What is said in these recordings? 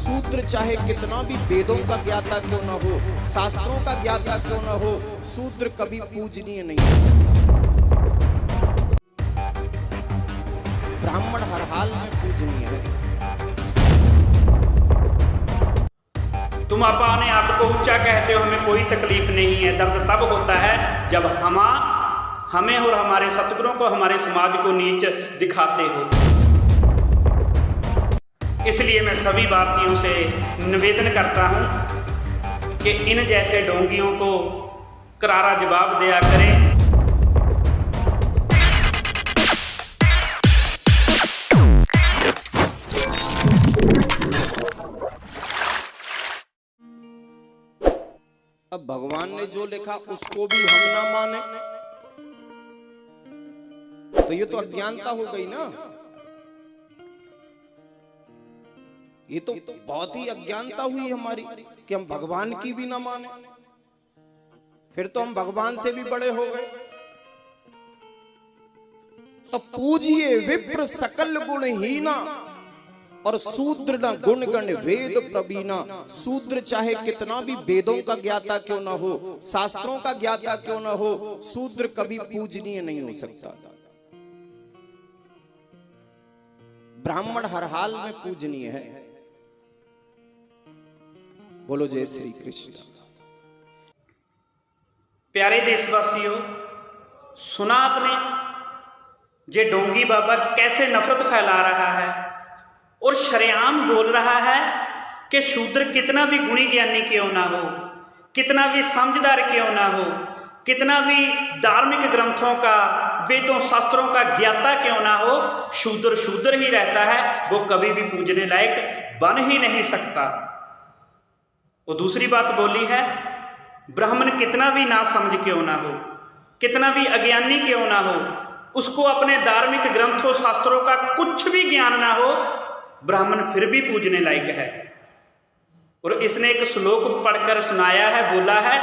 शूद्र चाहे कितना भी वेदों का ज्ञाता क्यों न हो, शास्त्रों का ज्ञाता क्यों न हो, शूद्र कभी पूजनीय नहीं है। ब्राह्मण हर हाल में पूजनीय है। तुम अपने आप को ऊंचा कहते हो, हमें कोई तकलीफ नहीं है। दर्द तब होता है जब हमें और हमारे सतगुरों को, हमारे समाज को नीच दिखाते हो। इसलिए मैं सभी भारतीयों से निवेदन करता हूं कि इन जैसे ढोंगियों को करारा जवाब दिया करें। अब भगवान ने जो लिखा उसको भी हम ना माने तो ये तो अज्ञानता हो गई ना। ये तो बहुत ही अज्ञानता हुई हमारी कि हम भगवान की भी ना माने। फिर तो हम भगवान से भी बड़े हो गए। तो पूजिए विप्र सकल गुणहीना और शूद्र न गुण गण वेद प्रवीणा। शूद्र चाहे कितना भी वेदों का ज्ञाता क्यों ना हो, शास्त्रों का ज्ञाता क्यों ना हो, शूद्र कभी पूजनीय नहीं हो सकता। ब्राह्मण हर हाल में पूजनीय है। बोलो जय श्री कृष्ण। प्यारे देशवासियों, सुना आपने जे डोंगी बाबा कैसे नफरत फैला रहा है और शरेआम बोल रहा है कि शूद्र कितना भी गुणी ज्ञानी क्यों ना हो, कितना भी समझदार क्यों ना हो, कितना भी धार्मिक ग्रंथों का, वेदों शास्त्रों का ज्ञाता क्यों ना हो, शूद्र शूद्र ही रहता है, वो कभी भी पूजने लायक बन ही नहीं सकता। वो दूसरी बात बोली है, ब्राह्मण कितना भी ना समझ क्यों ना हो, कितना भी अज्ञानी क्यों ना हो, उसको अपने धार्मिक ग्रंथों शास्त्रों का कुछ भी ज्ञान ना हो, ब्राह्मण फिर भी पूजने लायक है। और इसने एक श्लोक पढ़कर सुनाया है, बोला है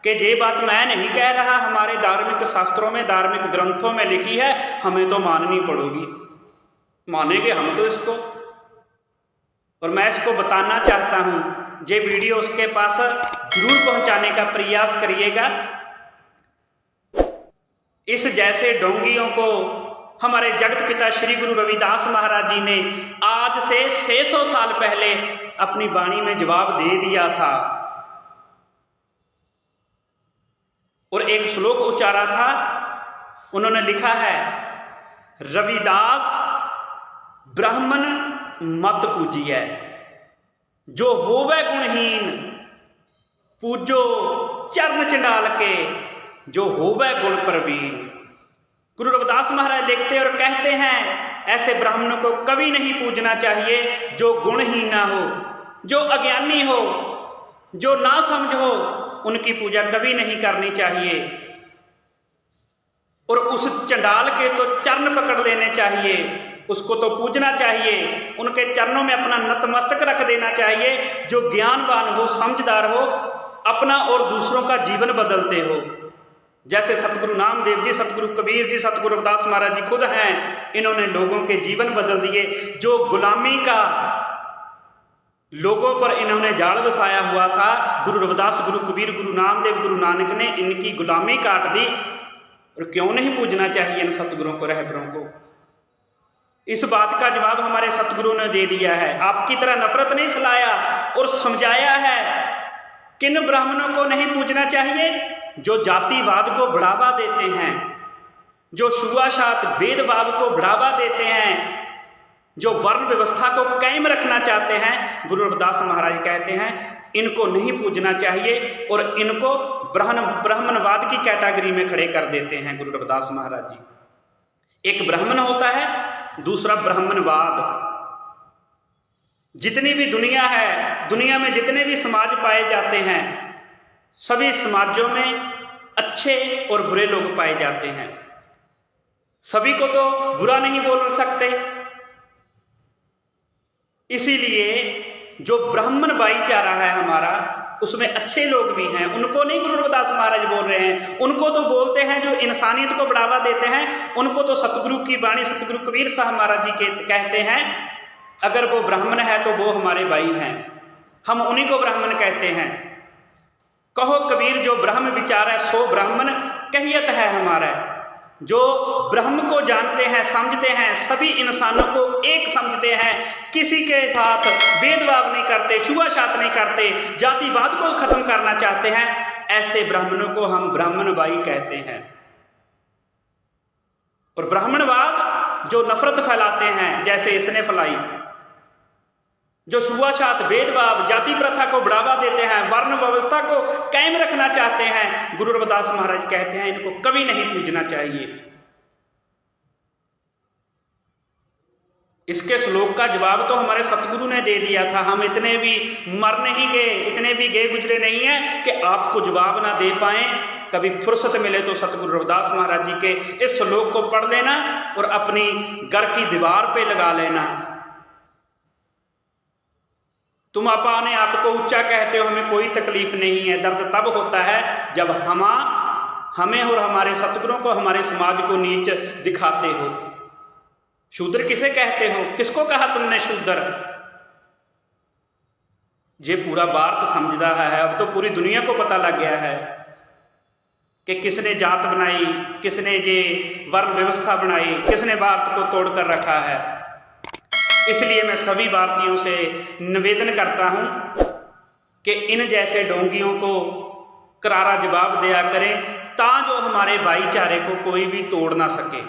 कि ये बात मैं नहीं कह रहा, हमारे धार्मिक शास्त्रों में, धार्मिक ग्रंथों में लिखी है, हमें तो माननी पड़ेगी। मानेंगे हम तो इसको। और मैं इसको बताना चाहता हूं, ये वीडियो उसके पास जरूर पहुंचाने का प्रयास करिएगा। इस जैसे ढोंगियों को हमारे जगत पिता श्री गुरु रविदास महाराज जी ने आज से 600 साल पहले अपनी वाणी में जवाब दे दिया था और एक श्लोक उच्चारा था। उन्होंने लिखा है, रविदास ब्राह्मण मत पूजिए, जो होवे गुणहीन पूजो चरण चंडाल के, जो होवे गुण प्रवीण। गुरु रविदास महाराज लिखते और कहते हैं, ऐसे ब्राह्मणों को कभी नहीं पूजना चाहिए जो गुणहीन ना हो, जो अज्ञानी हो, जो ना समझ हो, उनकी पूजा कभी नहीं करनी चाहिए। और उस चंडाल के तो चरण पकड़ लेने चाहिए, उसको तो पूजना चाहिए, उनके चरणों में अपना नतमस्तक रख देना चाहिए, जो ज्ञानवान हो, समझदार हो, अपना और दूसरों का जीवन बदलते हो। जैसे सतगुरु नामदेव जी, सतगुरु कबीर जी, सतगुरु रविदास महाराज जी खुद हैं, इन्होंने लोगों के जीवन बदल दिए। जो गुलामी का लोगों पर इन्होंने जाल बसाया हुआ था, गुरु रविदास, गुरु कबीर, गुरु नामदेव, गुरु नानक ने इनकी गुलामी काट दी। और क्यों नहीं पूजना चाहिए इन सतगुरुओं को, रहबरों को? इस बात का जवाब हमारे सतगुरु ने दे दिया है। आपकी तरह नफरत नहीं फैलाया और समझाया है किन ब्राह्मणों को नहीं पूजना चाहिए, जो जातिवाद को बढ़ावा देते हैं, जो छुआछूत भेदभाव को बढ़ावा देते हैं, जो वर्ण व्यवस्था को कायम रखना चाहते हैं। गुरु रविदास महाराज कहते हैं इनको नहीं पूजना चाहिए और इनको ब्राह्मणवाद की कैटेगरी में खड़े कर देते हैं गुरु रविदास महाराज जी। एक ब्राह्मण होता है, दूसरा ब्राह्मणवाद। जितनी भी दुनिया है, दुनिया में जितने भी समाज पाए जाते हैं, सभी समाजों में अच्छे और बुरे लोग पाए जाते हैं। सभी को तो बुरा नहीं बोल सकते। इसीलिए जो ब्राह्मण भाईचारा है हमारा, उसमें अच्छे लोग भी हैं, उनको नहीं गुरु रविदास महाराज बोल रहे हैं, उनको तो बोलते हैं जो इंसानियत को बढ़ावा देते हैं, उनको तो सतगुरु की वाणी, सतगुरु कबीर साहब महाराज जी के कहते हैं, अगर वो ब्राह्मण है तो वो हमारे भाई हैं, हम उन्हीं को ब्राह्मण कहते हैं। कहो कबीर जो ब्रह्म विचार है सो ब्राह्मण कहियत है हमारा। जो ब्रह्म को जानते हैं, समझते हैं, सभी इंसानों को एक समझते हैं, किसी के साथ भेदभाव नहीं करते, छुआछूत नहीं करते, जातिवाद को खत्म करना चाहते हैं, ऐसे ब्राह्मणों को हम ब्राह्मण भाई कहते हैं। और ब्राह्मणवाद जो नफरत फैलाते हैं जैसे इसने फैलाई, जो छुआछूत, भेदभाव, जाति प्रथा को बढ़ावा देते हैं, वर्ण व्यवस्था को कायम रखना चाहते हैं, गुरु रविदास महाराज कहते हैं इनको कभी नहीं पूजना चाहिए। इसके श्लोक का जवाब तो हमारे सतगुरु ने दे दिया था। हम इतने भी मर नहीं गए, इतने भी गए गुजरे नहीं हैं कि आपको जवाब ना दे पाए। कभी फुर्सत मिले तो सतगुरु रविदास महाराज जी के इस श्लोक को पढ़ लेना और अपनी घर की दीवार पे लगा लेना। तुम अपने आप को ऊंचा कहते हो, हमें कोई तकलीफ नहीं है। दर्द तब होता है जब हमें और हमारे सतगुरों को, हमारे समाज को नीच दिखाते हो। शूद्र किसे कहते हो? किसको कहा तुमने शूद्र? ये पूरा भारत समझ रहा है, अब तो पूरी दुनिया को पता लग गया है कि किसने जात बनाई, किसने ये वर्ण व्यवस्था बनाई, किसने भारत को तोड़कर रखा है। इसलिए मैं सभी भारतीयों से निवेदन करता हूं कि इन जैसे ढोंगियों को करारा जवाब दिया करें, ताकि जो हमारे भाईचारे को कोई भी तोड़ ना सके।